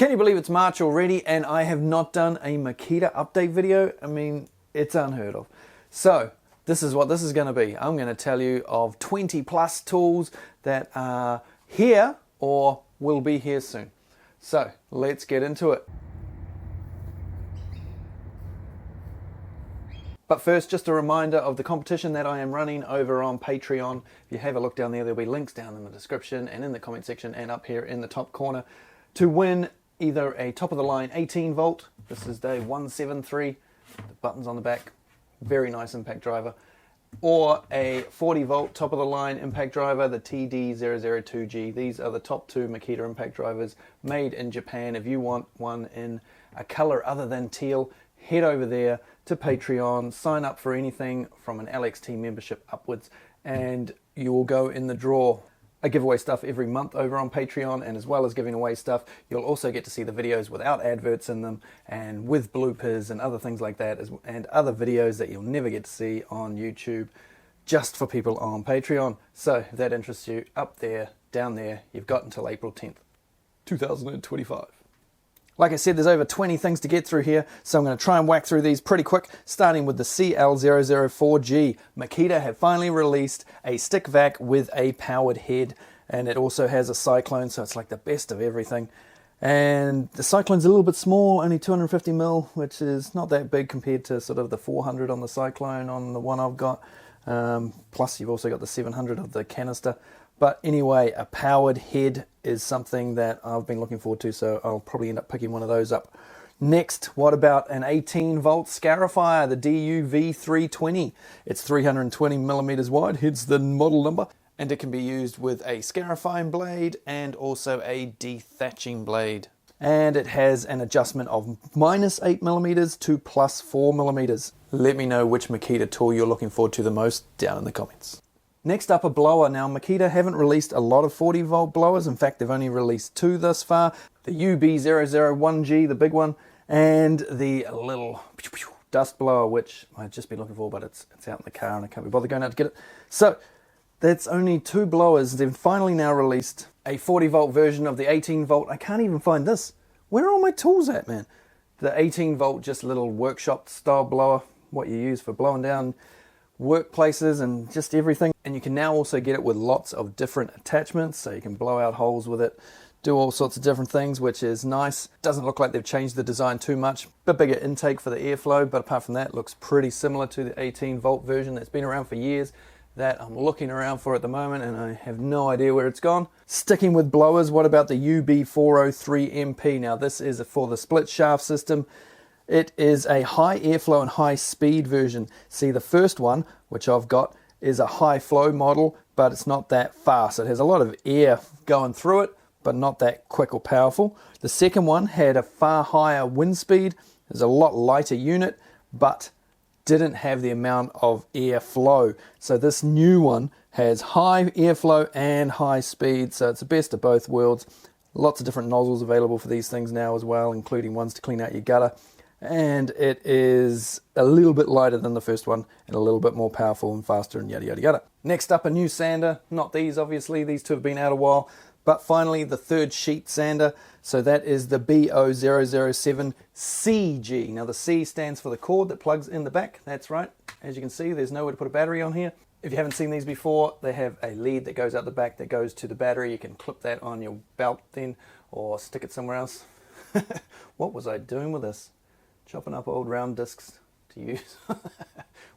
Can you believe it's March already and I have not done a Makita update video? I mean, it's unheard of. So, this is what this is going to be. I'm going to tell you of 20 plus tools that are here or will be here soon. So, let's get into it. But first, just a reminder of the competition that I am running over on Patreon. If you have a look down there'll be links down in the description and in the comment section and up here in the top corner to win either a top-of-the-line 18 volt, this is day 173, the buttons on the back, very nice impact driver, or a 40 volt top-of-the-line impact driver, the TD002G. These are the top two Makita impact drivers made in Japan. If you want one in a color other than teal, head over there to Patreon, sign up for anything from an LXT membership upwards, and you will go in the draw. I give away stuff every month over on Patreon, and as well as giving away stuff, you'll also get to see the videos without adverts in them and with bloopers and other things like that, and other videos that you'll never get to see on YouTube just for people on Patreon. So if that interests you, up there, down there, you've got until April 10th, 2025. Like I said, there's over 20 things to get through here, so I'm going to try and whack through these pretty quick, starting with the CL004G. Makita have finally released a stick vac with a powered head, and it also has a cyclone, so it's like the best of everything. And the cyclone's a little bit small, only 250mm, which is not that big compared to sort of the 400 on the cyclone on the one I've got. Plus you've also got the 700 of the canister. But anyway, a powered head is something that I've been looking forward to, so I'll probably end up picking one of those up. Next, what about an 18 volt scarifier, the DUV320? It's 320mm wide, hence the model number, and it can be used with a scarifying blade and also a dethatching blade. And it has an adjustment of -8mm to +4mm. Let me know which Makita tool you're looking forward to the most down in the comments. Next up, a blower. Now, Makita haven't released a lot of 40 volt blowers. In fact, they've only released two thus far. The UB001G, the big one, and the little dust blower, which I've just been looking for, but it's out in the car and I can't be bothered going out to get it. So, that's only two blowers. They've finally now released a 40 volt version of the 18 volt. I can't even find this. Where are all my tools at, man? The 18 volt, just a little workshop style blower, what you use for blowing down workplaces and just everything. And you can now also get it with lots of different attachments, so you can blow out holes with it, do all sorts of different things, which is nice. Doesn't look like they've changed the design too much. Bit bigger intake for the airflow, but apart from that, it looks pretty similar to the 18 volt version that's been around for years, that I'm looking around for at the moment, and I have no idea where it's gone. Sticking with blowers, what about the UB403MP? Now this is for the split shaft system. It is a high airflow and high speed version. See, the first one, which I've got, is a high flow model, but it's not that fast. It has a lot of air going through it, but not that quick or powerful. The second one had a far higher wind speed. It's a lot lighter unit, but didn't have the amount of air flow. So this new one has high airflow and high speed, so it's the best of both worlds. Lots of different nozzles available for these things now as well, including ones to clean out your gutter. And it is a little bit lighter than the first one and a little bit more powerful and faster and yada yada yada. Next up, a new sander. Not these, obviously, these two have been out a while, but finally the third sheet sander. So that is the BO007CG. Now the C stands for the cord that plugs in the back. That's right. As you can see, there's nowhere to put a battery on here. If you haven't seen these before, they have a lead that goes out the back that goes to the battery. You can clip that on your belt then, or stick it somewhere else. What was I doing with this? Chopping up old round discs to use.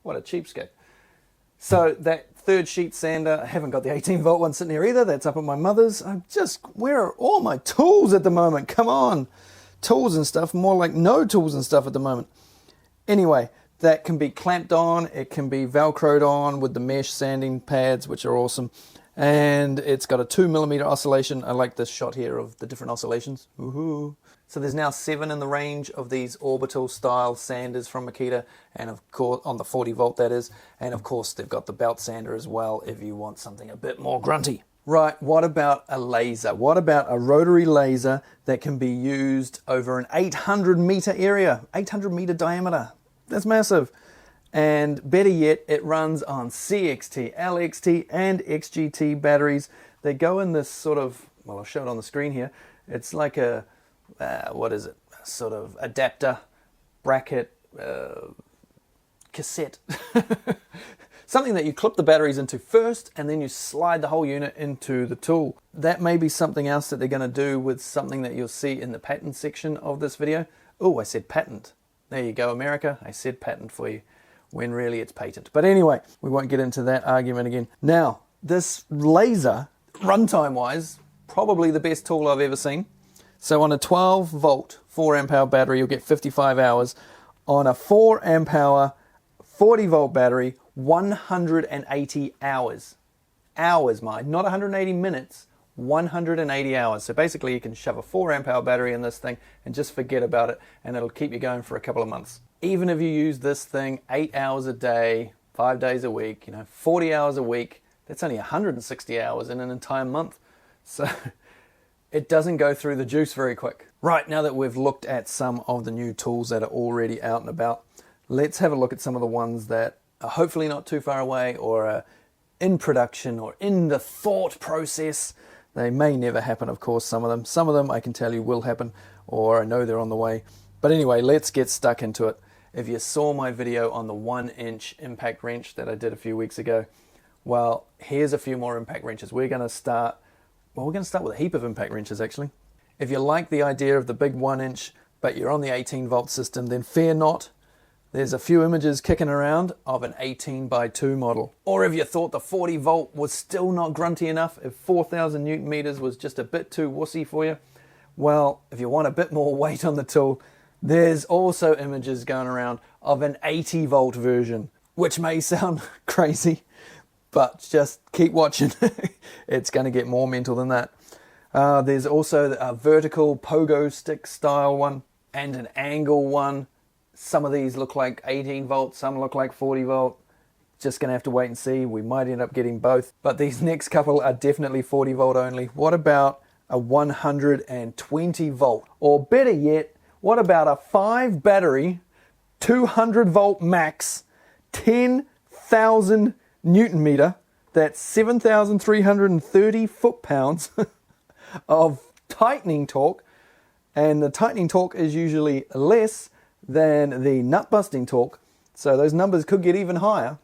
What a cheapskate. So that third sheet sander, I haven't got the 18 volt one sitting here either. That's up at my mother's. Where are all my tools at the moment? Come on. Tools and stuff, more like no tools and stuff at the moment. Anyway, that can be clamped on. It can be velcroed on with the mesh sanding pads, which are awesome. And it's got a 2mm oscillation. I like this shot here of the different oscillations. Woohoo. So there's now 7 in the range of these orbital style sanders from Makita, and of course on the 40 volt that is, and of course they've got the belt sander as well if you want something a bit more grunty. Right, what about a laser? What about a rotary laser that can be used over an 800 meter area, 800 meter diameter? That's massive. And better yet, it runs on CXT, LXT and XGT batteries. They go in this sort of, well, I'll show it on the screen here. It's like a what is it, sort of adapter, bracket, cassette. Something that you clip the batteries into first and then you slide the whole unit into the tool. That may be something else that they're going to do with something that you'll see in the patent section of this video. Oh, I said patent. There you go, America. I said patent for you, when really it's patent. But anyway, we won't get into that argument again. Now, this laser, runtime-wise, probably the best tool I've ever seen. So on a 12 volt, 4 amp hour battery, you'll get 55 hours. On a 4 amp hour, 40 volt battery, 180 hours. Hours, mind, not 180 minutes, 180 hours. So basically you can shove a 4 amp hour battery in this thing and just forget about it, and it'll keep you going for a couple of months. Even if you use this thing 8 hours a day, 5 days a week, 40 hours a week, that's only 160 hours in an entire month. So it doesn't go through the juice very quick. Right, now that we've looked at some of the new tools that are already out and about, let's have a look at some of the ones that are hopefully not too far away, or are in production or in the thought process. They may never happen, of course, some of them. Some of them I can tell you will happen, or I know they're on the way. But anyway, let's get stuck into it. If you saw my video on the 1-inch impact wrench that I did a few weeks ago, well, here's a few more impact wrenches. We're going to start with a heap of impact wrenches, actually. If you like the idea of the big 1-inch, but you're on the 18 volt system, then fear not. There's a few images kicking around of an 18 by 2 model. Or if you thought the 40 volt was still not grunty enough, if 4,000 Newton meters was just a bit too wussy for you, well, if you want a bit more weight on the tool, there's also images going around of an 80 volt version, which may sound crazy, but just keep watching. It's going to get more mental than that. There's also a vertical pogo stick style one and an angle one. Some of these look like 18 volt, some look like 40 volt. Just going to have to wait and see. We might end up getting both. But these next couple are definitely 40 volt only. What about a 120 volt? Or better yet, what about a 5 battery, 200 volt max, 10,000 Newton meter, that's 7,330 foot-pounds of tightening torque. And the tightening torque is usually less than the nut busting torque, so those numbers could get even higher.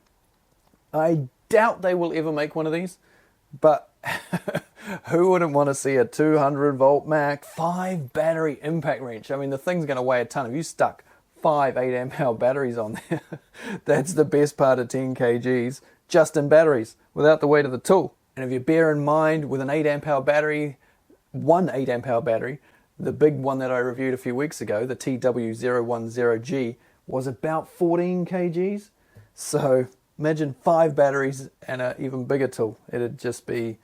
I doubt they will ever make one of these, but who wouldn't want to see a 200 volt max 5 battery impact wrench? I mean, the thing's going to weigh a ton. If you stuck 5 8 amp hour batteries on there, that's the best part of 10 kgs just in batteries without the weight of the tool. And if you bear in mind, with an 8 amp hour battery, one 8 amp hour battery, the big one that I reviewed a few weeks ago, the TW010G, was about 14 kgs. So imagine 5 batteries and an even bigger tool. It'd be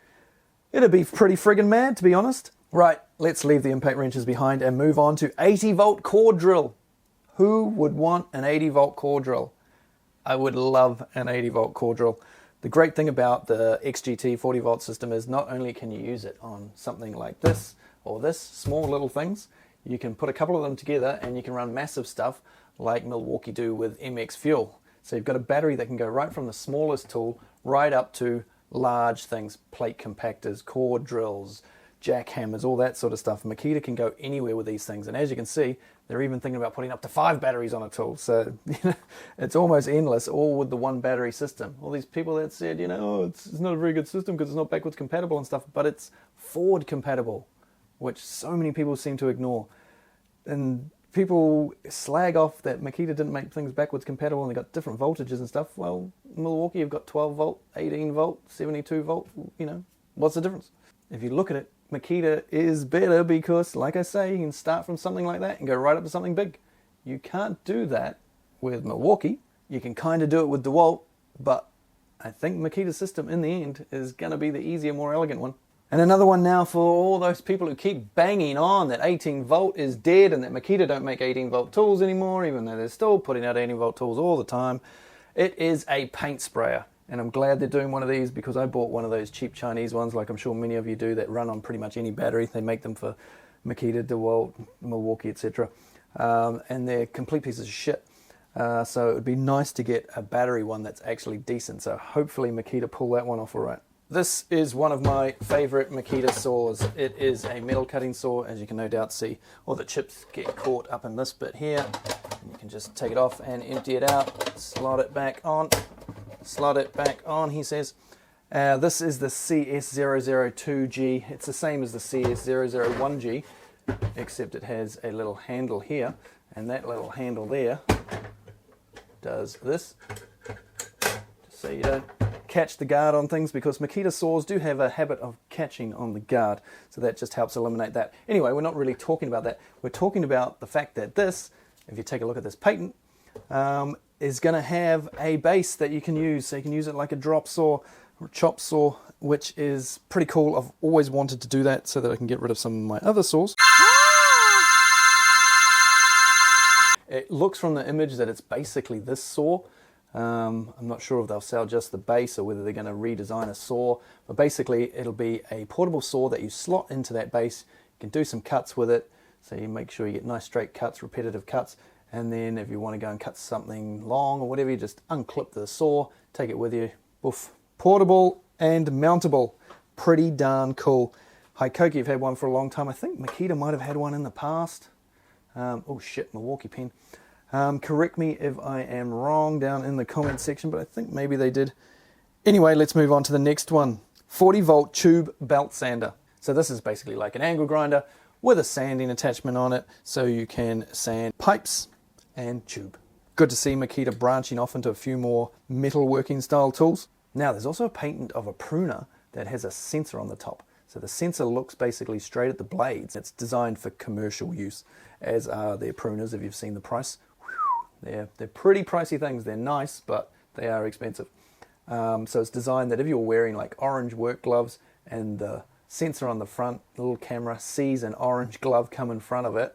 pretty friggin' mad, to be honest. Right, let's leave the impact wrenches behind and move on to 80 volt core drill. Who would want an 80 volt core drill? I would love an 80 volt core drill. The great thing about the XGT 40 volt system is not only can you use it on something like this, or this, small little things, you can put a couple of them together and you can run massive stuff like Milwaukee do with MX Fuel. So you've got a battery that can go right from the smallest tool right up to large things, plate compactors, core drills, jackhammers, all that sort of stuff. Makita can go anywhere with these things, and as you can see, they're even thinking about putting up to 5 batteries on a tool. So it's almost endless, all with the one battery system. All these people that said, it's not a very good system because it's not backwards compatible and stuff, but it's forward compatible, which so many people seem to ignore. And people slag off that Makita didn't make things backwards compatible and they got different voltages and stuff. Well, Milwaukee, you've got 12 volt, 18 volt, 72 volt, what's the difference? If you look at it, Makita is better because, like I say, you can start from something like that and go right up to something big. You can't do that with Milwaukee. You can kind of do it with DeWalt, but I think Makita's system in the end is going to be the easier, more elegant one. And another one now for all those people who keep banging on that 18 volt is dead and that Makita don't make 18 volt tools anymore, even though they're still putting out 18 volt tools all the time. It is a paint sprayer. And I'm glad they're doing one of these because I bought one of those cheap Chinese ones, like I'm sure many of you do, that run on pretty much any battery. They make them for Makita, DeWalt, Milwaukee, etc. And they're complete pieces of shit. So it would be nice to get a battery one that's actually decent. So hopefully Makita pull that one off all right. This is one of my favorite Makita saws. It is a metal cutting saw, as you can no doubt see. All the chips get caught up in this bit here. And you can just take it off and empty it out, slot it back on, he says. This is the CS002G. It's the same as the CS001G, except it has a little handle here, and that little handle there does this, just so you don't catch the guard on things, because Makita saws do have a habit of catching on the guard, so that just helps eliminate that. Anyway, we're not really talking about that. We're talking about the fact that this, if you take a look at this patent, is going to have a base that you can use. So you can use it like a drop saw or a chop saw, which is pretty cool. I've always wanted to do that so that I can get rid of some of my other saws. It looks from the image that it's basically this saw. I'm not sure if they'll sell just the base or whether they're going to redesign a saw, but basically it'll be a portable saw that you slot into that base. You can do some cuts with it, so you make sure you get nice straight cuts, repetitive cuts, and then if you want to go and cut something long or whatever, you just unclip the saw, take it with you. Oof. Portable and mountable, pretty darn cool. Haikoki have had one for a long time. I think Makita might have had one in the past. Oh shit, Milwaukee pen. Correct me if I am wrong down in the comment section, but I think maybe they did. Anyway, let's move on to the next one. 40 volt tube belt sander. So this is basically like an angle grinder with a sanding attachment on it, so you can sand pipes and tube. Good to see Makita branching off into a few more metalworking style tools. Now there's also a patent of a pruner that has a sensor on the top. So the sensor looks basically straight at the blades. It's designed for commercial use, as are their pruners if you've seen the price. They're pretty pricey things. They're nice, but they are expensive. So it's designed that if you're wearing like orange work gloves and the sensor on the front, the little camera sees an orange glove come in front of it,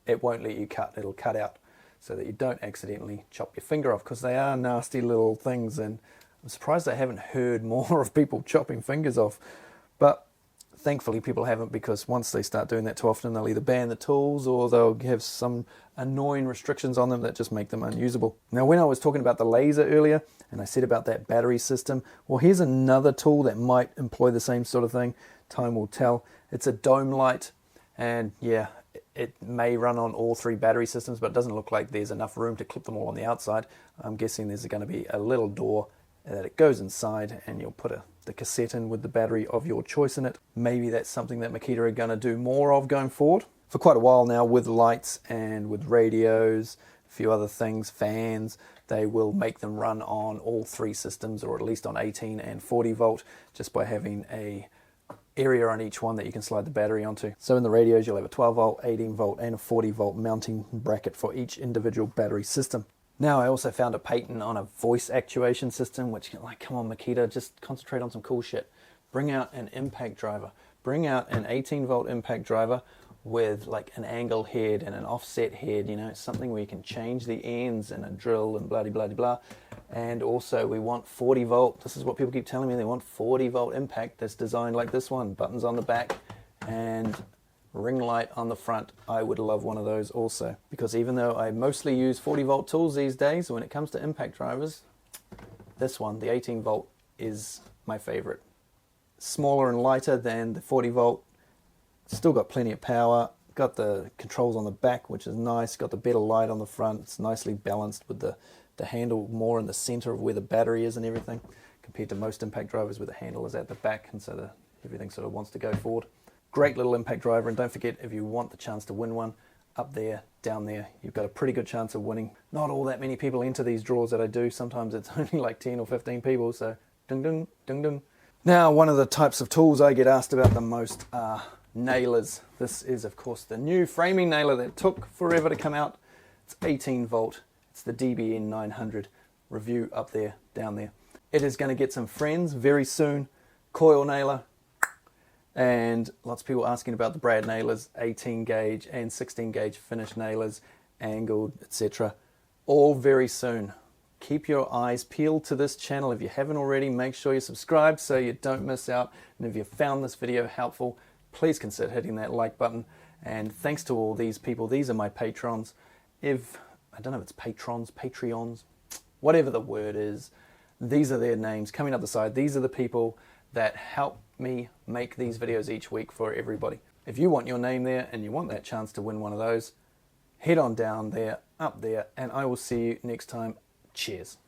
it won't let you cut. It'll cut out so that you don't accidentally chop your finger off, because they are nasty little things, and I'm surprised I haven't heard more of people chopping fingers off. But thankfully people haven't, because once they start doing that too often, they'll either ban the tools or they'll have some annoying restrictions on them that just make them unusable. Now, when I was talking about the laser earlier and I said about that battery system, well, here's another tool that might employ the same sort of thing. Time will tell. It's a dome light, and yeah, it may run on all three battery systems, but it doesn't look like there's enough room to clip them all on the outside. I'm guessing there's going to be a little door that it goes inside, and you'll put the cassette in with the battery of your choice in it. Maybe that's something that Makita are going to do more of going forward. For quite a while now, with lights and with radios, a few other things, fans, they will make them run on all three systems, or at least on 18 and 40 volt, just by having a area on each one that you can slide the battery onto. So in the radios, you'll have a 12 volt, 18 volt, and a 40 volt mounting bracket for each individual battery system. Now, I also found a patent on a voice actuation system, which, like, come on Makita, just concentrate on some cool shit. Bring out an impact driver. Bring out an 18 volt impact driver with like an angle head and an offset head, you know, something where you can change the ends and a drill and blah, blah, blah. And also we want 40 volt. This is what people keep telling me. They want 40 volt impact that's designed like this one. Buttons on the back and ring light on the front. I would love one of those also, because even though I mostly use 40 volt tools these days, when it comes to impact drivers, this one, the 18 volt, is my favorite. Smaller and lighter than the 40 volt, still got plenty of power, got the controls on the back, which is nice, got the better light on the front. It's nicely balanced with the handle more in the center of where the battery is and everything, compared to most impact drivers where the handle is at the back, and so everything sort of wants to go forward. Great little impact driver, and don't forget, if you want the chance to win one, up there, down there, you've got a pretty good chance of winning. Not all that many people enter these draws that I do. Sometimes it's only like 10 or 15 people, so ding ding, ding ding. Now, one of the types of tools I get asked about the most are nailers. This is, of course, the new framing nailer that took forever to come out. It's 18 volt. It's the DBN 900. Review up there, down there. It is going to get some friends very soon. Coil nailer. And lots of people asking about the brad nailers, 18 gauge and 16 gauge finish nailers, angled, etc. All very soon. Keep your eyes peeled to this channel. If you haven't already, make sure you subscribe so you don't miss out. And if you found this video helpful, please consider hitting that like button. And thanks to all these people. These are my patrons. I don't know if it's patrons, Patreons, whatever the word is. These are their names coming up the side. These are the people that help me make these videos each week for everybody. If you want your name there and you want that chance to win one of those, head on down there, up there, and I will see you next time. Cheers.